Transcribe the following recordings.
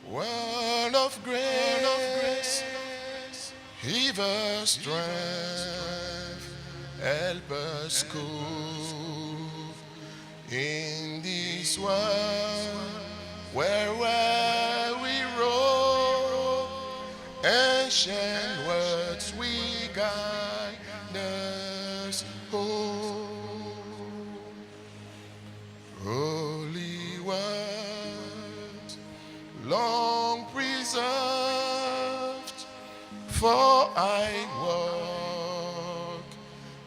Word of grace, give us strength, help us cope in this world where we roam. Ancient words we guide us home. Holy words, long preserved, for I walk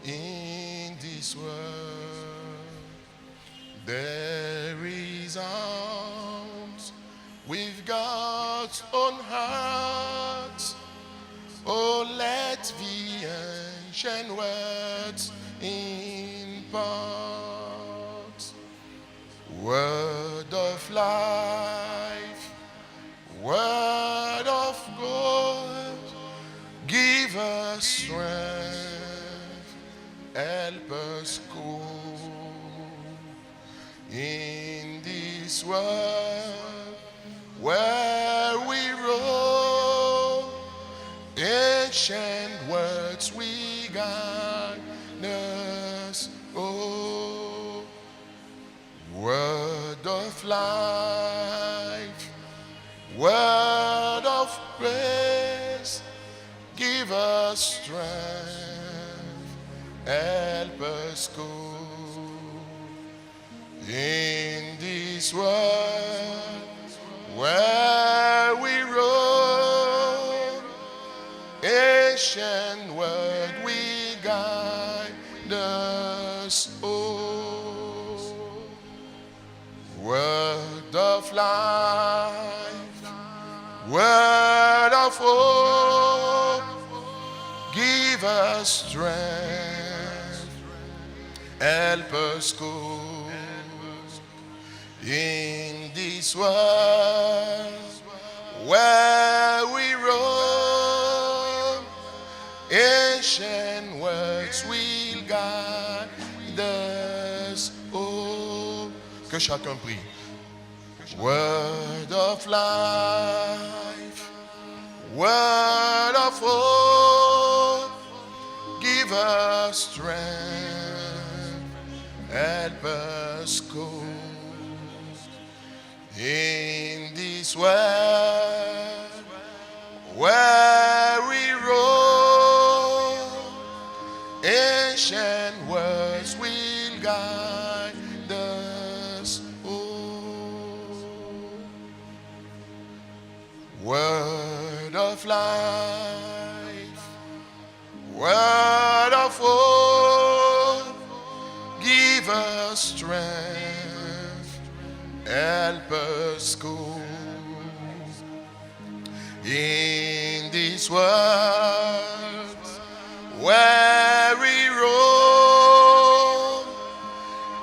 in this world. There is arms with God's own heart. Oh, let the ancient words impart. Word of life, word of God, give us strength, help us go in this world where we roam. Ancient words we guide us. Oh, word of life, word of grace, give us strength, help us go in this world where we roam. Ancient word we guide us. Oh, word of life, word of hope, give us strength, help us go in this world where we roam. Ancient words will guide us. Oh, que chacun prie. Word of life, word of hope, give us strength, help us go in this world where we roam. Ancient words will guide us. Oh, word of life, word of hope, give us strength, help us go in this world where we roam.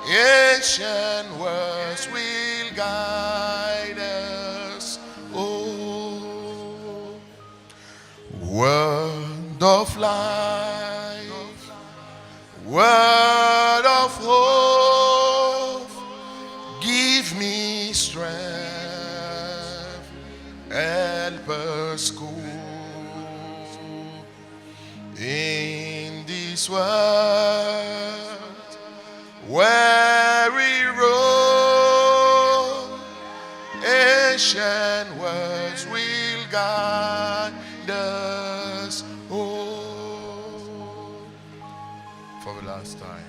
Ancient words will guide us. Oh, word of life, word of hope, give me strength, help us go in this world where we roam. Ancient words will guide us. Oh, for the last time.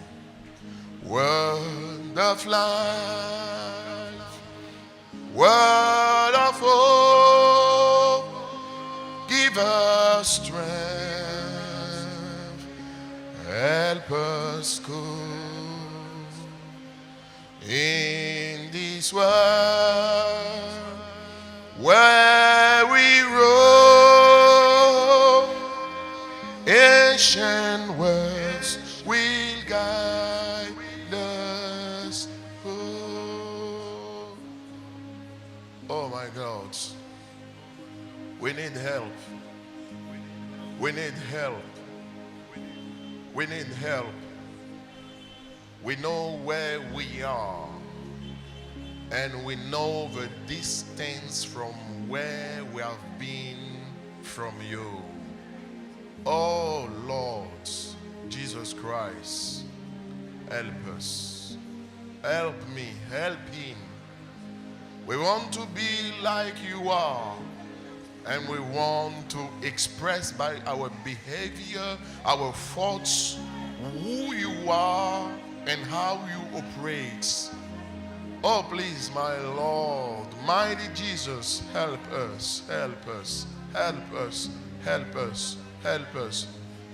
Word of life, word of hope, give us strength, help us go in this world where we roam. Ancient words will guide us. Oh my God, we need help. We need help. We need help. We know where we are. and we know the distance from where we have been from you. Oh Lord Jesus Christ, help us. Help me, help him. We want to be like you are, and we want to express by our behavior, our thoughts, who you are and how you operate. Oh, please, my Lord, mighty Jesus, help us, help us, help us, help us, help us,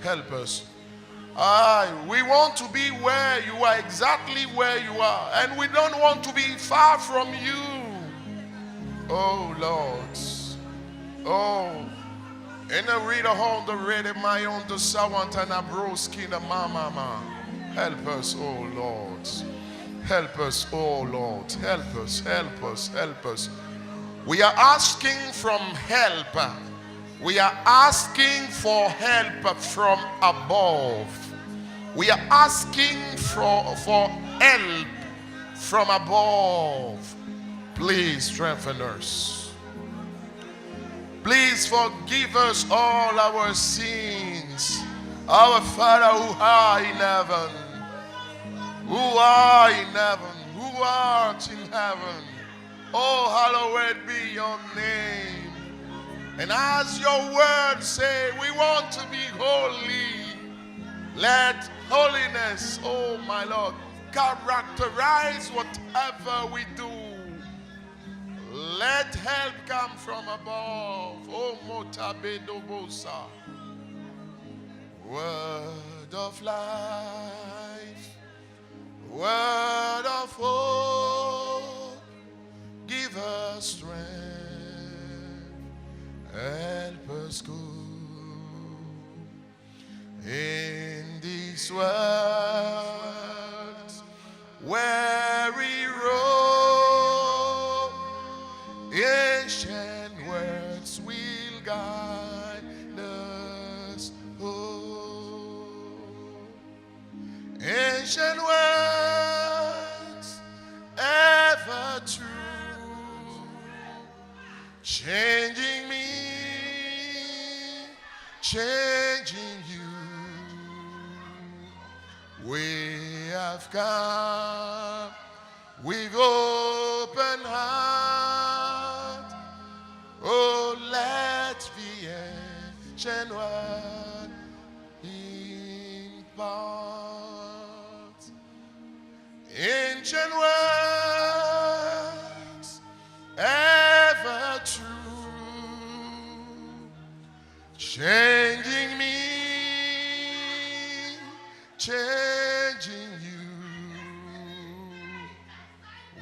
help us. We want to be where you are, exactly where you are, and we don't want to be far from you. Oh, Lord. Oh, and I read on the read my own the sawant and a broski the mama. Help us, oh Lord. Help us, oh Lord. Help us, help us, help us. We are asking from help. We are asking for help from above. We are asking for help from above. Please strengthen us. Please forgive us all our sins. Our Father who art in heaven, who art in heaven, who art in heaven. Oh, hallowed be your name. And as your word say, we want to be holy. Let holiness, oh my Lord, characterize whatever we do. Let help come from above. Oh, Motabedobosa. Word of life, word of hope, give us strength, help us go in this world, weary road, ancient words will guide us home. Ancient words, ever true, changing me, changing you. We have come with open heart. Oh, let the ancient word impart. Ancient words, ever true, changing me, changing you.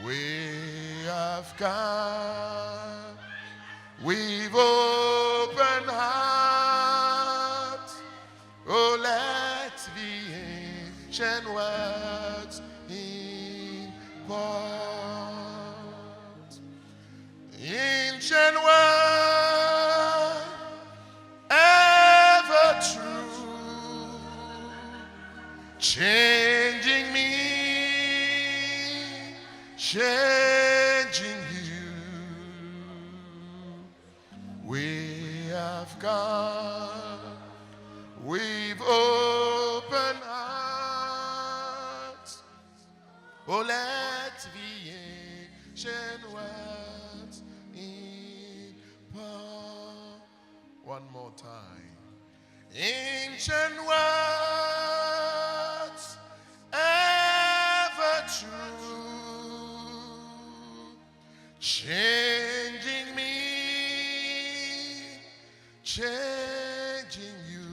We have come with open heart. Oh, let the ancient words impart. Ancient word, ever true, changing me, changing you. We have come with open hearts. Oh, let the ancient words impart. One more time. Ancient words, ever true, changing me, changing you.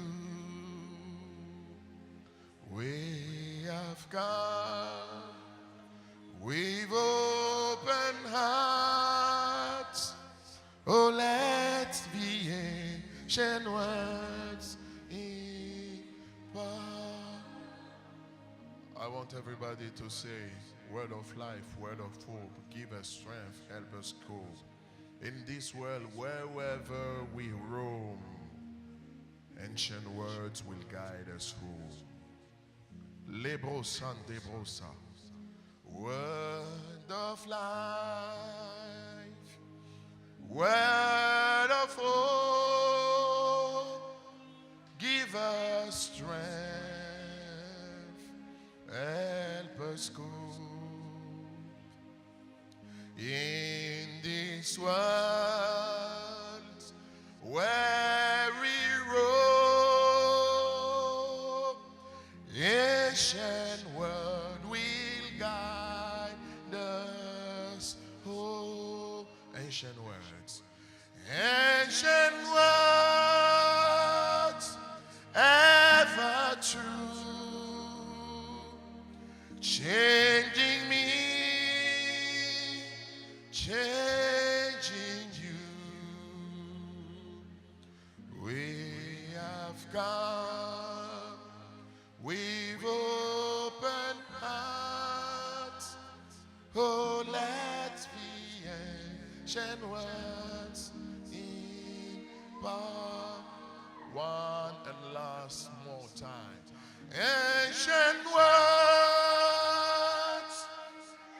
We have come with open hearts. Oh, let the ancient words impart. I want everybody to say, word of life, word of hope, give us strength, help us go. In this world, wherever we roam, ancient words will guide us home. Lebrosa debrosa. Word of life, word of hope, give us strength, help us cope in this world weary road. Ancient word will guide us. Oh, ancient words. Ancient words, ever true, changing me, changing you. We have come with open hearts. Oh, let's be ancient words in power. One and last more time. Ancient words,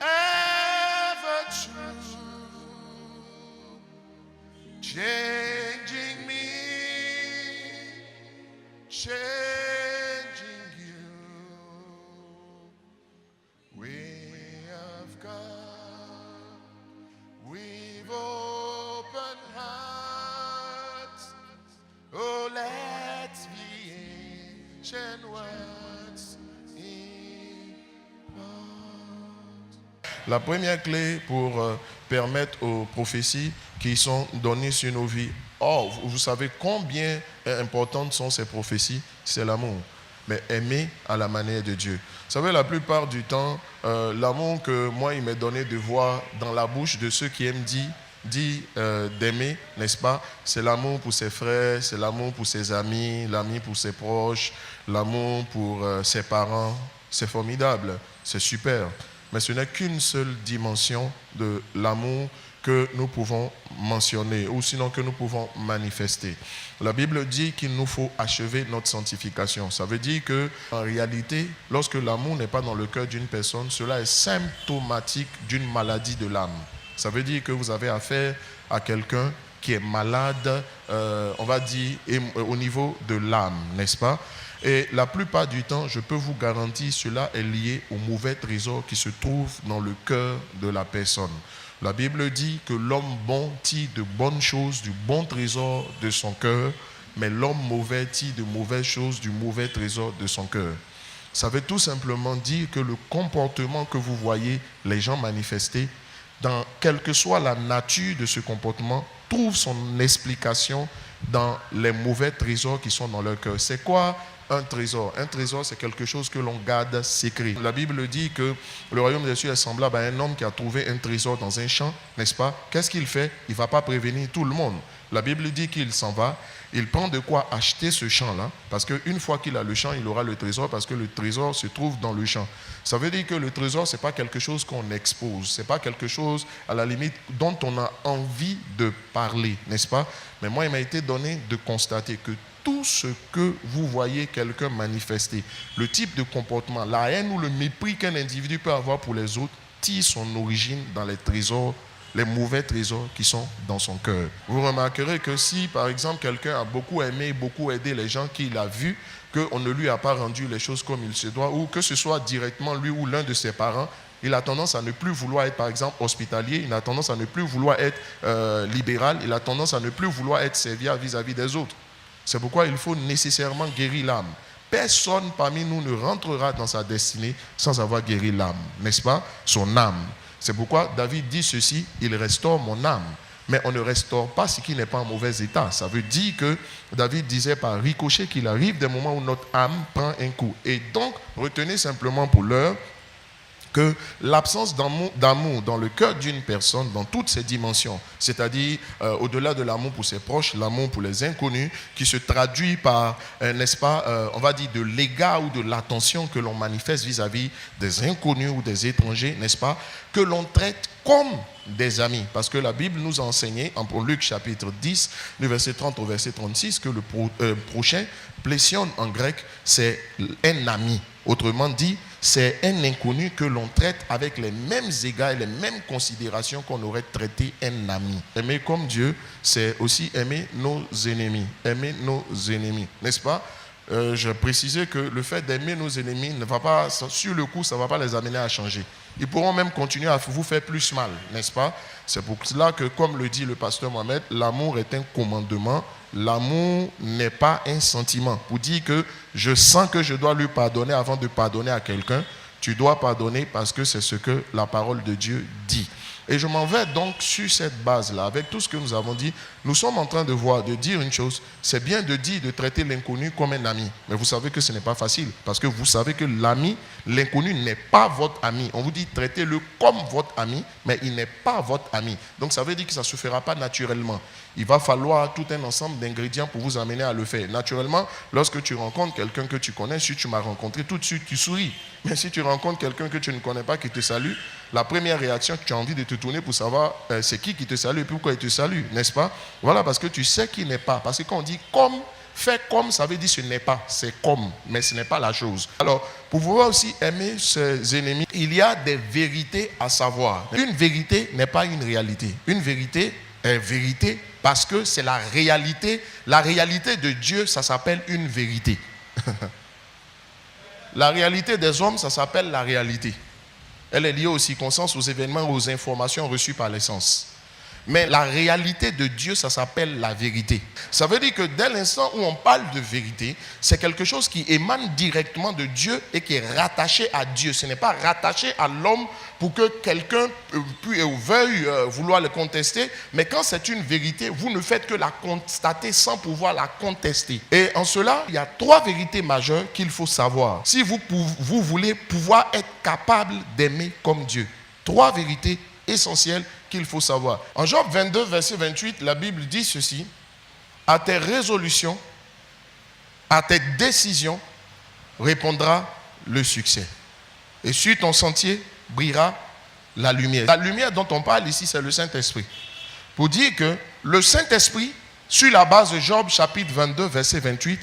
ever true, changing me, changing you. We have come with open hearts. Oh, let's be ancient words in part. La première clé pour permettre aux prophéties qui sont données sur nos vies. Oh, vous savez combien importantes sont ces prophéties? C'est l'amour. Mais aimer à la manière de Dieu. Vous savez, la plupart du temps, l'amour que moi, il m'est donné de voir dans la bouche de ceux qui aiment dit d'aimer, n'est-ce pas? C'est l'amour pour ses frères, c'est l'amour pour ses amis, l'amour pour ses proches, l'amour pour ses parents. C'est formidable, c'est super. Mais ce n'est qu'une seule dimension de l'amour que nous pouvons mentionner, ou sinon que nous pouvons manifester. La Bible dit qu'il nous faut achever notre sanctification. Ça veut dire que, en réalité, lorsque l'amour n'est pas dans le cœur d'une personne, cela est symptomatique d'une maladie de l'âme. Ça veut dire que vous avez affaire à quelqu'un qui est malade, on va dire, au niveau de l'âme, n'est-ce pas? Et la plupart du temps, je peux vous garantir, cela est lié au mauvais trésor qui se trouve dans le cœur de la personne. La Bible dit que l'homme bon tire de bonnes choses du bon trésor de son cœur, mais l'homme mauvais tire de mauvaises choses du mauvais trésor de son cœur. Ça veut tout simplement dire que le comportement que vous voyez les gens manifester, dans quelle que soit la nature de ce comportement, trouve son explication dans les mauvais trésors qui sont dans leur cœur. C'est quoi un trésor? Un trésor, c'est quelque chose que l'on garde secret. La Bible dit que le royaume des cieux est semblable à un homme qui a trouvé un trésor dans un champ, n'est-ce pas? Qu'est-ce qu'il fait? Il ne va pas prévenir tout le monde. La Bible dit qu'il s'en va, il prend de quoi acheter ce champ-là, parce qu'une fois qu'il a le champ, il aura le trésor, parce que le trésor se trouve dans le champ. Ça veut dire que le trésor, ce n'est pas quelque chose qu'on expose, ce n'est pas quelque chose, à la limite, dont on a envie de parler, n'est-ce pas? Mais moi, il m'a été donné de constater que tout ce que vous voyez quelqu'un manifester, le type de comportement, la haine ou le mépris qu'un individu peut avoir pour les autres, tire son origine dans les trésors, les mauvais trésors qui sont dans son cœur. Vous remarquerez que si, par exemple, quelqu'un a beaucoup aimé, beaucoup aidé les gens qu'il a vus, qu'on ne lui a pas rendu les choses comme il se doit, ou que ce soit directement lui ou l'un de ses parents, il a tendance à ne plus vouloir être, par exemple, hospitalier, il a tendance à ne plus vouloir être libéral, il a tendance à ne plus vouloir être serviable vis-à-vis des autres. C'est pourquoi il faut nécessairement guérir l'âme. Personne parmi nous ne rentrera dans sa destinée sans avoir guéri l'âme, n'est-ce pas? Son âme. C'est pourquoi David dit ceci, il restaure mon âme. Mais on ne restaure pas ce qui n'est pas en mauvais état. Ça veut dire que David disait par ricochet qu'il arrive des moments où notre âme prend un coup. Et donc, retenez simplement pour l'heure que l'absence d'amour dans le cœur d'une personne, dans toutes ses dimensions, c'est-à-dire au-delà de l'amour pour ses proches, l'amour pour les inconnus, qui se traduit par, n'est-ce pas, on va dire de l'égard ou de l'attention que l'on manifeste vis-à-vis des inconnus ou des étrangers, n'est-ce pas, que l'on traite comme des amis. Parce que la Bible nous a enseigné, en Luc chapitre 10, du verset 30 au verset 36, que le prochain, plésion en grec, c'est un ami. Autrement dit, c'est un inconnu que l'on traite avec les mêmes égards et les mêmes considérations qu'on aurait traité un ami. Aimer comme Dieu, c'est aussi aimer nos ennemis. Aimer nos ennemis, n'est-ce pas? Je précisais que le fait d'aimer nos ennemis ne va pas, sur le coup, ça ne va pas les amener à changer. Ils pourront même continuer à vous faire plus mal, n'est-ce pas? C'est pour cela que, comme le dit le pasteur Mohamed, l'amour est un commandement. L'amour n'est pas un sentiment. Pour dire que je sens que je dois lui pardonner avant de pardonner à quelqu'un, tu dois pardonner parce que c'est ce que la parole de Dieu dit. Et je m'en vais donc sur cette base-là, avec tout ce que nous avons dit. Nous sommes en train de dire une chose. C'est bien de dire, de traiter l'inconnu comme un ami. Mais vous savez que ce n'est pas facile. Parce que vous savez que l'ami, l'inconnu n'est pas votre ami. On vous dit, traitez-le comme votre ami, mais il n'est pas votre ami. Donc ça veut dire que ça ne se fera pas naturellement. Il va falloir tout un ensemble d'ingrédients pour vous amener à le faire. Naturellement, lorsque tu rencontres quelqu'un que tu connais, si tu m'as rencontré, tout de suite tu souris. Mais si tu rencontres quelqu'un que tu ne connais pas qui te salue, la première réaction, tu as envie de te tourner pour savoir c'est qui te salue et pourquoi il te salue, n'est-ce pas? Voilà, parce que tu sais qui n'est pas. Parce que quand on dit comme, fait comme, ça veut dire ce n'est pas, c'est comme, mais ce n'est pas la chose. Alors, pour pouvoir aussi aimer ses ennemis, il y a des vérités à savoir. Une vérité n'est pas une réalité. Une vérité est vérité parce que c'est la réalité. La réalité de Dieu, ça s'appelle une vérité. La réalité des hommes, ça s'appelle la réalité. Elle est liée aux circonstances, aux événements, aux informations reçues par les sens. Mais la réalité de Dieu, ça s'appelle la vérité. Ça veut dire que dès l'instant où on parle de vérité, c'est quelque chose qui émane directement de Dieu et qui est rattaché à Dieu. Ce n'est pas rattaché à l'homme pour que quelqu'un veuille vouloir le contester. Mais quand c'est une vérité, vous ne faites que la constater sans pouvoir la contester. Et en cela, il y a 3 vérités majeures qu'il faut savoir. Si vous voulez pouvoir être capable d'aimer comme Dieu. 3 vérités essentielles qu'il faut savoir. En Job 22, verset 28, la Bible dit ceci: à tes résolutions, à tes décisions, répondra le succès. Et sur ton sentier brillera la lumière. La lumière dont on parle ici, c'est le Saint-Esprit. Pour dire que le Saint-Esprit, sur la base de Job chapitre 22, verset 28,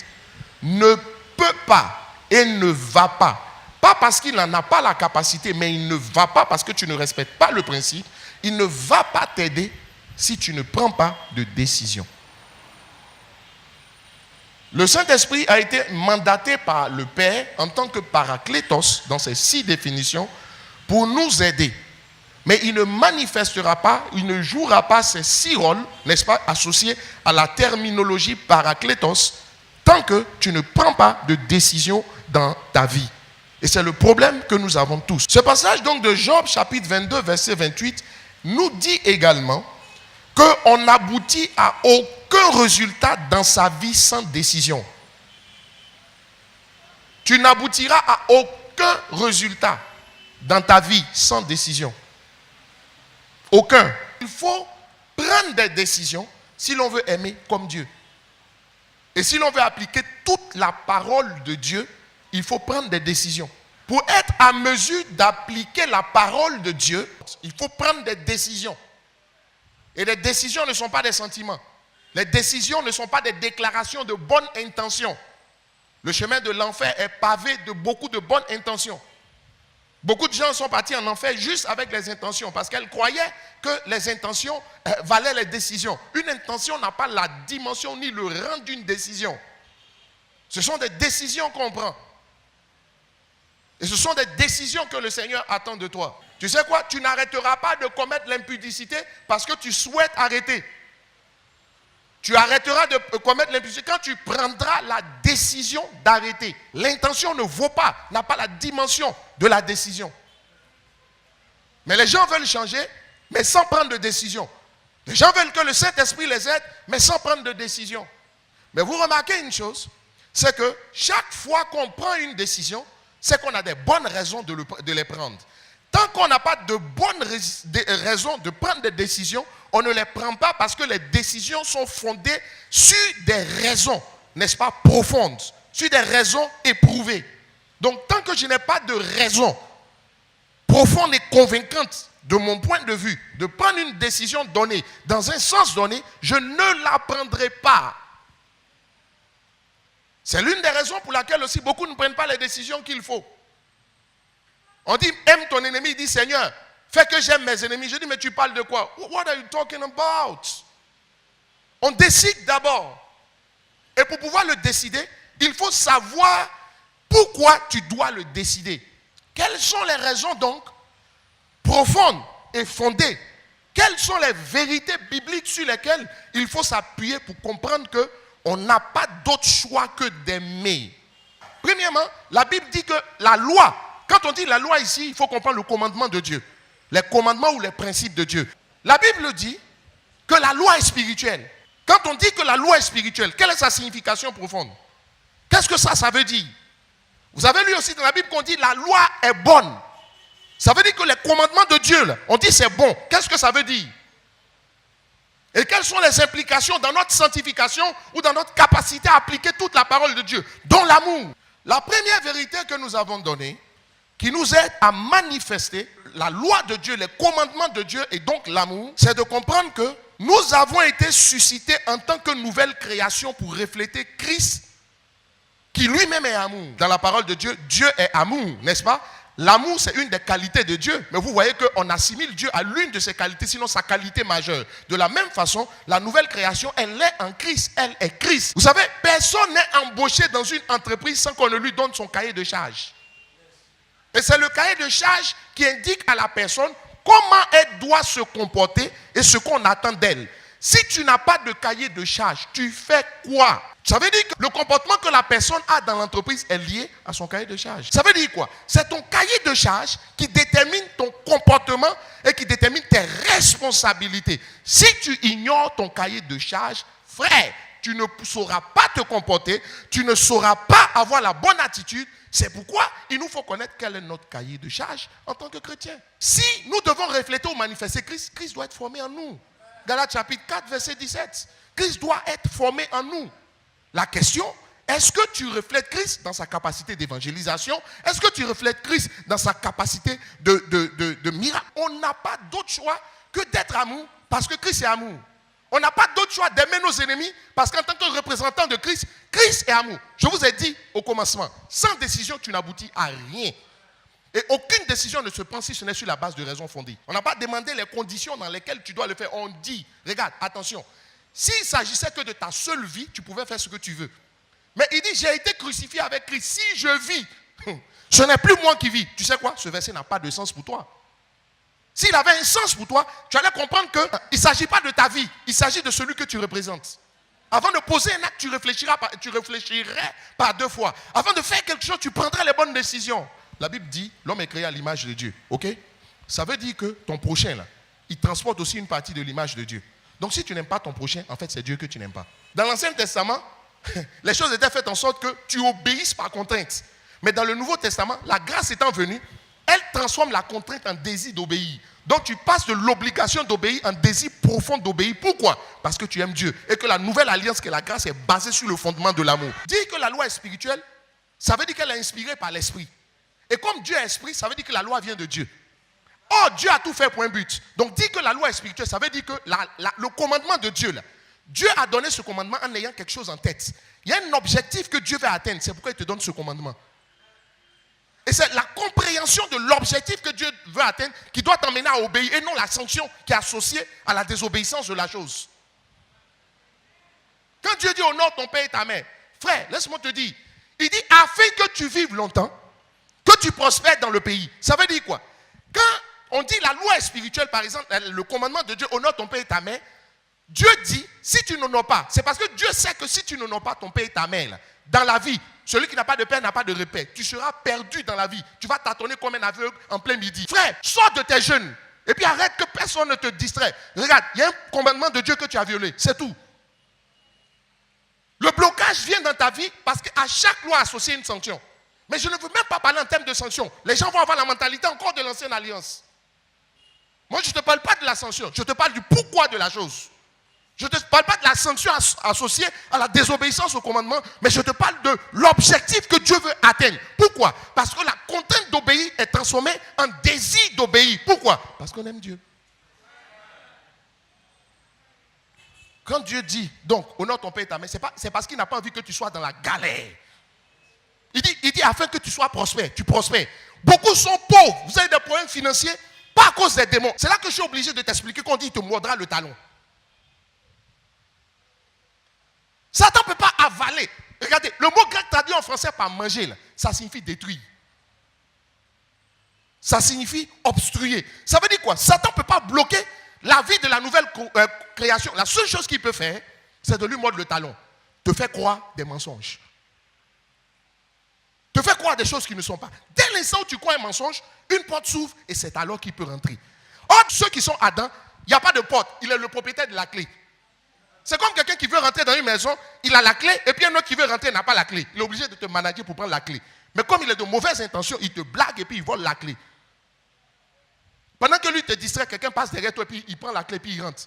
ne peut pas et ne va pas. Pas parce qu'il n'en a pas la capacité, mais il ne va pas parce que tu ne respectes pas le principe. Il ne va pas t'aider si tu ne prends pas de décision. Le Saint-Esprit a été mandaté par le Père en tant que paraklétos dans ces 6 définitions pour nous aider. Mais il ne manifestera pas, il ne jouera pas ces 6 rôles, n'est-ce pas, associés à la terminologie paraklétos tant que tu ne prends pas de décision dans ta vie. Et c'est le problème que nous avons tous. Ce passage donc de Job chapitre 22 verset 28 nous dit également qu'on n'aboutit à aucun résultat dans sa vie sans décision. Tu n'aboutiras à aucun résultat dans ta vie sans décision. Aucun. Il faut prendre des décisions si l'on veut aimer comme Dieu. Et si l'on veut appliquer toute la parole de Dieu, il faut prendre des décisions. Pour être à mesure d'appliquer la parole de Dieu, il faut prendre des décisions. Et les décisions ne sont pas des sentiments. Les décisions ne sont pas des déclarations de bonne intention. Le chemin de l'enfer est pavé de beaucoup de bonnes intentions. Beaucoup de gens sont partis en enfer juste avec les intentions parce qu'elles croyaient que les intentions valaient les décisions. Une intention n'a pas la dimension ni le rang d'une décision. Ce sont des décisions qu'on prend. Et ce sont des décisions que le Seigneur attend de toi. Tu sais quoi? Tu n'arrêteras pas de commettre l'impudicité parce que tu souhaites arrêter. Tu arrêteras de commettre l'impudicité quand tu prendras la décision d'arrêter. L'intention ne vaut pas, n'a pas la dimension de la décision. Mais les gens veulent changer, mais sans prendre de décision. Les gens veulent que le Saint-Esprit les aide, mais sans prendre de décision. Mais vous remarquez une chose, c'est que chaque fois qu'on prend une décision, c'est qu'on a des bonnes raisons de les prendre. Tant qu'on n'a pas de bonnes raisons de prendre des décisions, on ne les prend pas parce que les décisions sont fondées sur des raisons, n'est-ce pas, profondes, sur des raisons éprouvées. Donc, tant que je n'ai pas de raison profonde et convaincante de mon point de vue, de prendre une décision donnée dans un sens donné, je ne la prendrai pas. C'est l'une des raisons pour laquelle aussi beaucoup ne prennent pas les décisions qu'il faut. On dit, aime ton ennemi. Il dit, Seigneur, fais que j'aime mes ennemis. Je dis, mais tu parles de quoi? What are you talking about? On décide d'abord. Et pour pouvoir le décider, il faut savoir pourquoi tu dois le décider. Quelles sont les raisons donc profondes et fondées? Quelles sont les vérités bibliques sur lesquelles il faut s'appuyer pour comprendre qu'on n'a pas d'autre choix que d'aimer? Premièrement, la Bible dit que la loi, quand on dit la loi ici, il faut comprendre le commandement de Dieu. Les commandements ou les principes de Dieu. La Bible dit que la loi est spirituelle. Quand on dit que la loi est spirituelle, quelle est sa signification profonde? Qu'est-ce que ça veut dire? Vous avez lu aussi dans la Bible qu'on dit la loi est bonne. Ça veut dire que les commandements de Dieu, là, on dit c'est bon. Qu'est-ce que ça veut dire? Et quelles sont les implications dans notre sanctification ou dans notre capacité à appliquer toute la parole de Dieu, dont l'amour? La première vérité que nous avons donnée, qui nous aide à manifester la loi de Dieu, les commandements de Dieu et donc l'amour, c'est de comprendre que nous avons été suscités en tant que nouvelle création pour refléter Christ, qui lui-même est amour. Dans la parole de Dieu, Dieu est amour, n'est-ce pas? L'amour, c'est une des qualités de Dieu. Mais vous voyez qu'on assimile Dieu à l'une de ses qualités, sinon sa qualité majeure. De la même façon, la nouvelle création, elle est en Christ. Elle est Christ. Vous savez, personne n'est embauché dans une entreprise sans qu'on ne lui donne son cahier de charge. Et c'est le cahier de charge qui indique à la personne comment elle doit se comporter et ce qu'on attend d'elle. Si tu n'as pas de cahier de charge, tu fais quoi? Ça veut dire que le comportement que la personne a dans l'entreprise est lié à son cahier de charge. Ça veut dire quoi? C'est ton cahier de charge qui détermine ton comportement et qui détermine tes responsabilités. Si tu ignores ton cahier de charge, frère, tu ne sauras pas te comporter, tu ne sauras pas avoir la bonne attitude. C'est pourquoi il nous faut connaître quel est notre cahier de charge en tant que chrétien. Si nous devons refléter ou manifester Christ, Christ doit être formé en nous. Galates chapitre 4, verset 17. Christ doit être formé en nous. La question, est-ce que tu reflètes Christ dans sa capacité d'évangélisation? Est-ce que tu reflètes Christ dans sa capacité de miracle? On n'a pas d'autre choix que d'être amour parce que Christ est amour. On n'a pas d'autre choix d'aimer nos ennemis parce qu'en tant que représentant de Christ, Christ est amour. Je vous ai dit au commencement, sans décision, tu n'aboutis à rien. Et aucune décision ne se prend si ce n'est sur la base de raisons fondées. On n'a pas demandé les conditions dans lesquelles tu dois le faire. On dit, regarde, attention, s'il s'agissait que de ta seule vie, tu pouvais faire ce que tu veux. Mais il dit, j'ai été crucifié avec Christ. Si je vis, ce n'est plus moi qui vis. Tu sais quoi? Ce verset n'a pas de sens pour toi. S'il avait un sens pour toi, tu allais comprendre qu'il ne s'agit pas de ta vie, il s'agit de celui que tu représentes. Avant de poser un acte, tu réfléchirais par deux fois. Avant de faire quelque chose, tu prendrais les bonnes décisions. La Bible dit, l'homme est créé à l'image de Dieu. Ok? Ça veut dire que ton prochain, là, il transporte aussi une partie de l'image de Dieu. Donc si tu n'aimes pas ton prochain, en fait, c'est Dieu que tu n'aimes pas. Dans l'Ancien Testament, les choses étaient faites en sorte que tu obéisses par contrainte. Mais dans le Nouveau Testament, la grâce étant venue, elle transforme la contrainte en désir d'obéir. Donc tu passes de l'obligation d'obéir en désir profond d'obéir. Pourquoi? Parce que tu aimes Dieu. Et que la nouvelle alliance qui est la grâce est basée sur le fondement de l'amour. Dire que la loi est spirituelle, ça veut dire qu'elle est inspirée par l'esprit. Et comme Dieu est esprit, ça veut dire que la loi vient de Dieu. Or, Dieu a tout fait pour un but. Donc dire que la loi est spirituelle, ça veut dire que le commandement de Dieu, là, Dieu a donné ce commandement en ayant quelque chose en tête. Il y a un objectif que Dieu veut atteindre. C'est pourquoi il te donne ce commandement. Et c'est la compréhension de l'objectif que Dieu veut atteindre qui doit t'emmener à obéir et non la sanction qui est associée à la désobéissance de la chose. Quand Dieu dit honore ton père et ta mère, frère, laisse-moi te dire, il dit afin que tu vives longtemps, que tu prospères dans le pays. Ça veut dire quoi? Quand on dit la loi est spirituelle, par exemple, le commandement de Dieu, honore ton père et ta mère, Dieu dit, si tu n'honores pas, c'est parce que Dieu sait que si tu n'honores pas ton père et ta mère, là, dans la vie, celui qui n'a pas de père n'a pas de repère. Tu seras perdu dans la vie. Tu vas tâtonner comme un aveugle en plein midi. Frère, sors de tes jeûnes. Et puis arrête que personne ne te distrait. Regarde, il y a un commandement de Dieu que tu as violé. C'est tout. Le blocage vient dans ta vie parce qu'à chaque loi associée une sanction. Mais je ne veux même pas parler en termes de sanction. Les gens vont avoir la mentalité encore de l'ancienne alliance. Moi, je ne te parle pas de la sanction. Je te parle du pourquoi de la chose. Je ne te parle pas de la sanction associée à la désobéissance au commandement, mais je te parle de l'objectif que Dieu veut atteindre. Pourquoi? Parce que la contrainte d'obéir est transformée en désir d'obéir. Pourquoi? Parce qu'on aime Dieu. Quand Dieu dit, donc, honore ton père et ta mère, c'est parce qu'il n'a pas envie que tu sois dans la galère. Il dit afin que tu sois prospère, tu prospères. Beaucoup sont pauvres. Vous avez des problèmes financiers, pas à cause des démons. C'est là que je suis obligé de t'expliquer qu'on dit il te mordra le talon. Satan ne peut pas avaler. Regardez, le mot grec traduit en français par manger, là, ça signifie détruire. Ça signifie obstruer. Ça veut dire quoi? Satan ne peut pas bloquer la vie de la nouvelle création. La seule chose qu'il peut faire, c'est de lui mordre le talon. Te faire croire des mensonges. Te faire croire des choses qui ne sont pas. Dès l'instant où tu crois un mensonge, une porte s'ouvre et c'est alors qu'il peut rentrer. Or, ceux qui sont Adam, il n'y a pas de porte. Il est le propriétaire de la clé. C'est comme quelqu'un qui veut rentrer dans une maison, il a la clé, et puis un autre qui veut rentrer n'a pas la clé. Il est obligé de te manager pour prendre la clé. Mais comme il est de mauvaises intentions, il te blague et puis il vole la clé. Pendant que lui te distrait, quelqu'un passe derrière toi et puis il prend la clé et puis il rentre.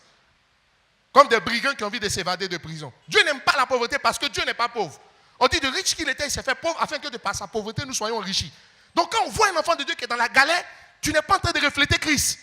Comme des brigands qui ont envie de s'évader de prison. Dieu n'aime pas la pauvreté parce que Dieu n'est pas pauvre. On dit de riche qu'il était, il s'est fait pauvre afin que de par sa pauvreté nous soyons enrichis. Donc quand on voit un enfant de Dieu qui est dans la galère, tu n'es pas en train de refléter Christ.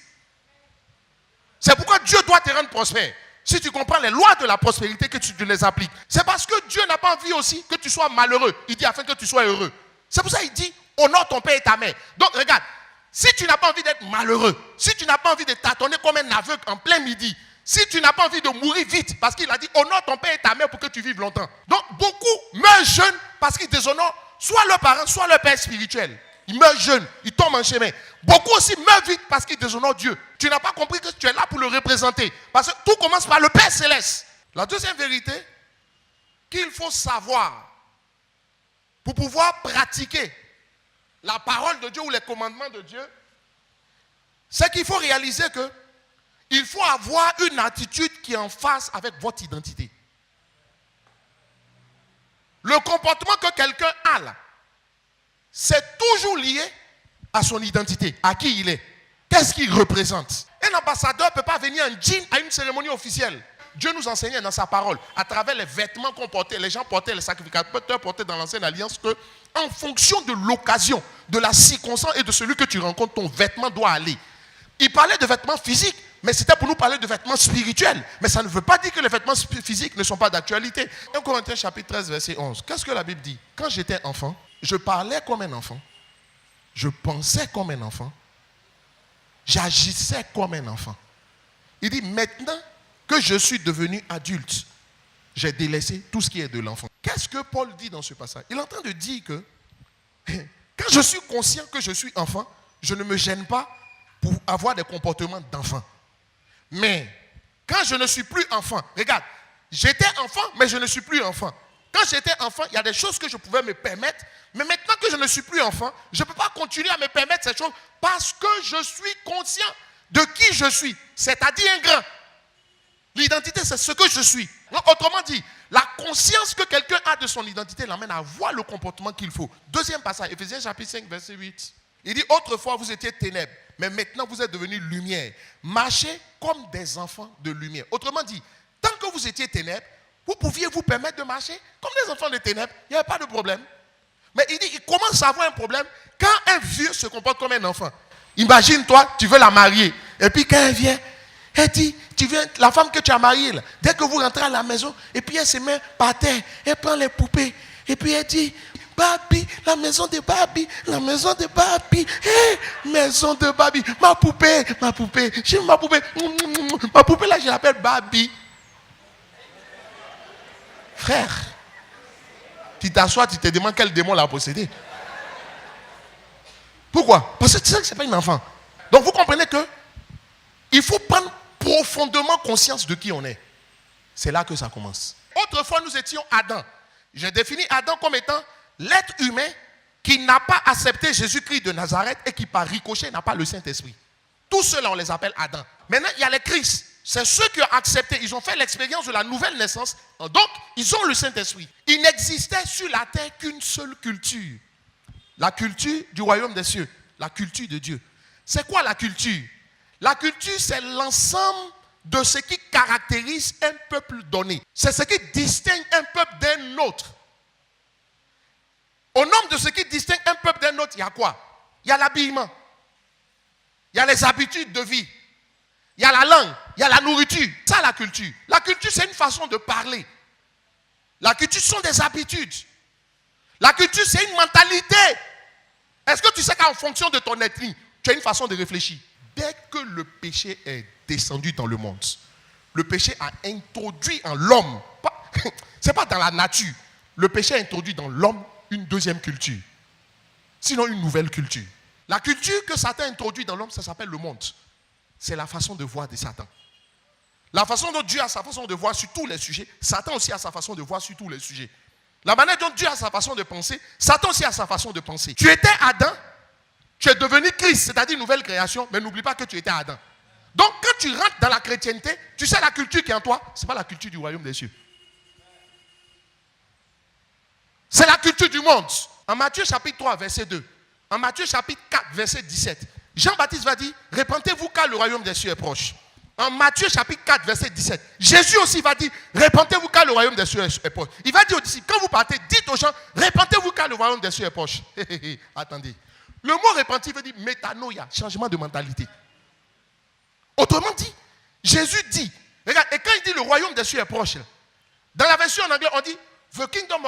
C'est pourquoi Dieu doit te rendre prospère. Si tu comprends les lois de la prospérité, que tu les appliques. C'est parce que Dieu n'a pas envie aussi que tu sois malheureux. Il dit afin que tu sois heureux. C'est pour ça qu'il dit honore ton père et ta mère. Donc regarde, si tu n'as pas envie d'être malheureux, si tu n'as pas envie de tâtonner comme un aveugle en plein midi, si tu n'as pas envie de mourir vite, parce qu'il a dit honore ton père et ta mère pour que tu vives longtemps. Donc beaucoup meurent jeunes parce qu'ils déshonorent soit leurs parents, soit leur père spirituel. Ils meurent jeunes, ils tombent en chemin. Beaucoup aussi meurent vite parce qu'ils déshonorent Dieu. Tu n'as pas compris que tu es là pour le représenter. Parce que tout commence par le Père Céleste. La deuxième vérité qu'il faut savoir pour pouvoir pratiquer la parole de Dieu ou les commandements de Dieu, c'est qu'il faut réaliser que il faut avoir une attitude qui est en phase avec votre identité. Le comportement que quelqu'un a là, c'est toujours lié à son identité, à qui il est, qu'est-ce qu'il représente. Un ambassadeur ne peut pas venir en jean à une cérémonie officielle. Dieu nous enseignait dans sa parole, à travers les vêtements qu'on portait, les gens portaient, les sacrificateurs portaient dans l'ancienne alliance, que en fonction de l'occasion, de la circonstance et de celui que tu rencontres, ton vêtement doit aller. Il parlait de vêtements physiques, mais c'était pour nous parler de vêtements spirituels. Mais ça ne veut pas dire que les vêtements physiques ne sont pas d'actualité. 1 Corinthiens chapitre 13, verset 11. Qu'est-ce que la Bible dit? Quand j'étais enfant, je parlais comme un enfant. Je pensais comme un enfant. J'agissais comme un enfant. Il dit, maintenant que je suis devenu adulte, j'ai délaissé tout ce qui est de l'enfant. Qu'est-ce que Paul dit dans ce passage? Il est en train de dire que quand je suis conscient que je suis enfant, je ne me gêne pas pour avoir des comportements d'enfant. Mais quand je ne suis plus enfant, regarde, j'étais enfant, mais je ne suis plus enfant. Quand j'étais enfant, il y a des choses que je pouvais me permettre, mais maintenant que je ne suis plus enfant, je ne peux pas continuer à me permettre ces choses parce que je suis conscient de qui je suis, c'est-à-dire un grand. L'identité, c'est ce que je suis. Donc, autrement dit, la conscience que quelqu'un a de son identité l'amène à voir le comportement qu'il faut. Deuxième passage, Éphésiens chapitre 5, verset 8. Il dit, autrefois vous étiez ténèbres, mais maintenant vous êtes devenus lumière. Marchez comme des enfants de lumière. Autrement dit, tant que vous étiez ténèbres, vous pouviez vous permettre de marcher comme des enfants de ténèbres. Il n'y avait pas de problème. Mais il dit, il commence à avoir un problème quand un vieux se comporte comme un enfant. Imagine-toi, tu veux la marier. Et puis quand elle vient, elle dit, la femme que tu as mariée, là, dès que vous rentrez à la maison, et puis elle se met par terre, elle prend les poupées, et puis elle dit, Barbie, la maison de Barbie, la maison de Barbie, hey, maison de Barbie, ma poupée, j'aime ma poupée, ma poupée là, je l'appelle Barbie. Frère, tu t'assois, tu te demandes quel démon l'a possédé. Pourquoi? Parce que tu sais que ce n'est pas une enfant. Donc vous comprenez que il faut prendre profondément conscience de qui on est. C'est là que ça commence. Autrefois, nous étions Adam. J'ai défini Adam comme étant l'être humain qui n'a pas accepté Jésus-Christ de Nazareth et qui par ricochet n'a pas le Saint-Esprit. Tous ceux-là, on les appelle Adam. Maintenant, il y a les Christ. C'est ceux qui ont accepté. Ils ont fait l'expérience de la nouvelle naissance. Donc, ils ont le Saint-Esprit. Il n'existait sur la terre qu'une seule culture. La culture du royaume des cieux. La culture de Dieu. C'est quoi la culture? La culture, c'est l'ensemble de ce qui caractérise un peuple donné. C'est ce qui distingue un peuple d'un autre. Au nom de ce qui distingue un peuple d'un autre, il y a quoi? Il y a l'habillement. Il y a les habitudes de vie. Il y a la langue. Il y a la nourriture. Ça, la culture. La culture, c'est une façon de parler. La culture, ce sont des habitudes. La culture, c'est une mentalité. Est-ce que tu sais qu'en fonction de ton être, tu as une façon de réfléchir? Dès que le péché est descendu dans le monde, le péché a introduit en l'homme, ce n'est pas dans la nature, le péché a introduit dans l'homme une deuxième culture, sinon une nouvelle culture. La culture que Satan a introduite dans l'homme, ça s'appelle le monde. C'est la façon de voir de Satan. La façon dont Dieu a sa façon de voir sur tous les sujets, Satan aussi a sa façon de voir sur tous les sujets. La manière dont Dieu a sa façon de penser, Satan aussi a sa façon de penser. Tu étais Adam, tu es devenu Christ, c'est-à-dire une nouvelle création, mais n'oublie pas que tu étais Adam. Donc quand tu rentres dans la chrétienté, tu sais la culture qui est en toi, ce n'est pas la culture du royaume des cieux. C'est la culture du monde. En Matthieu chapitre 3, verset 2. En Matthieu chapitre 4, verset 17. Jean-Baptiste va dire, répentez-vous car le royaume des cieux est proche. En Matthieu chapitre 4, verset 17. Jésus aussi va dire, répentez-vous car le royaume des cieux est proche. Il va dire aux disciples, quand vous partez, dites aux gens, répentez-vous car le royaume des cieux est proche. Attendez. Le mot repentir veut dire métanoïa, changement de mentalité. Autrement dit, Jésus dit, regarde, et quand il dit le royaume des cieux est proche, dans la version en anglais, on dit, the kingdom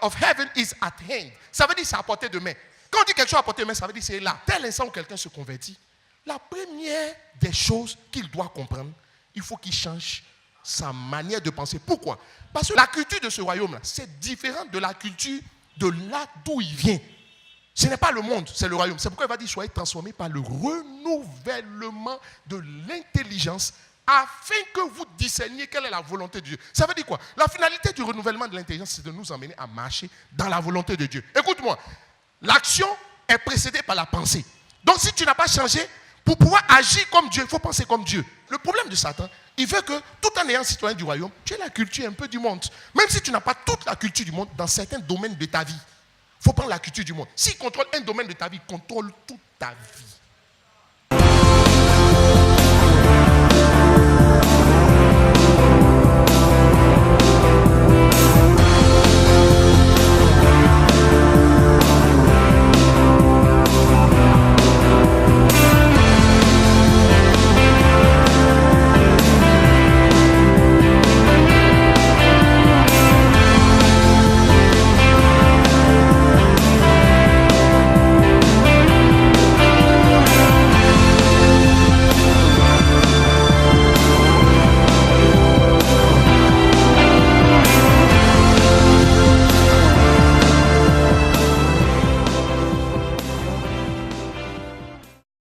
of heaven is at hand. Ça veut dire c'est à portée de main. Quand on dit quelque chose à portée de main, ça veut dire c'est là. Tel instant où quelqu'un se convertit, la première des choses qu'il doit comprendre, il faut qu'il change sa manière de penser. Pourquoi? Parce que la culture de ce royaume-là, c'est différent de la culture de là d'où il vient. Ce n'est pas le monde, c'est le royaume. C'est pourquoi il va dire, soyez transformés par le renouvellement de l'intelligence afin que vous discerniez quelle est la volonté de Dieu. Ça veut dire quoi? La finalité du renouvellement de l'intelligence, c'est de nous emmener à marcher dans la volonté de Dieu. Écoute-moi, l'action est précédée par la pensée. Donc si tu n'as pas changé, pour pouvoir agir comme Dieu, il faut penser comme Dieu. Le problème de Satan, il veut que, tout en étant citoyen du royaume, tu aies la culture un peu du monde. Même si tu n'as pas toute la culture du monde dans certains domaines de ta vie. Il faut prendre la culture du monde. S'il contrôle un domaine de ta vie, il contrôle toute ta vie.